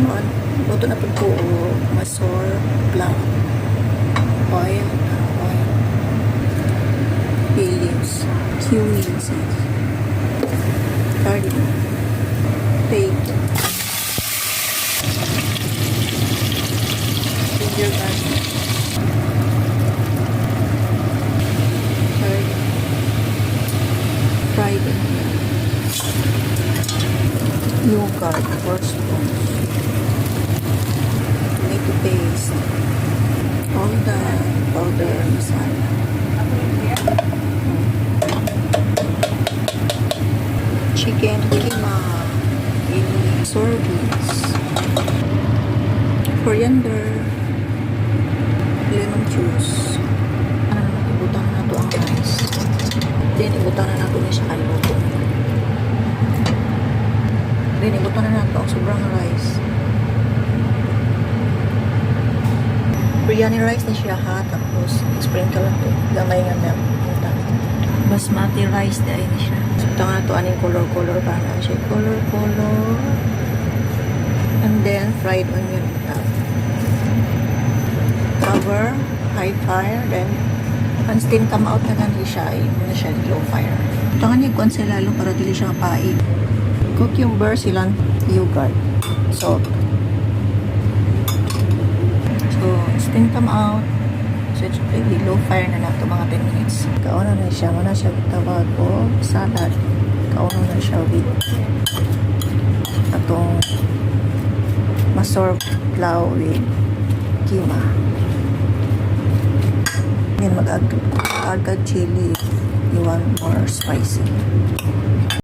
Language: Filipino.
Luto na po po masor, black, oil, bay leaves, cumin seeds, cardamom, bacon, ginger garlic, fried onion, yogurt, 4 spoons, tomato paste, all the powder masala, chicken kima in sorbets, coriander, lemon juice. Ibutan na to ang rice. Then ibutan na nato ni siya kaluto. Then ibutan na nato ang sobrang rice. Biryani rice na siya ha, tapos sprinkle lang to. Gamay nga milk. Basmati rice dahil na siya. So ito nga to aning color pa na siya. Color. And then fried onion on top. Cover, high fire, then once steam come out na gani siya, muna siya low fire. Ito nga niya kung lalo para dili siya kapain. Cucumber, silang yogurt, salt. So, steam come out. So, it's really low fire na nato mga 10 minutes. Kauna na siya. Muna siya tawag ko salad. Kauna na siya with atong masor plau with kima. Then mag-agad chili. You want more spicy.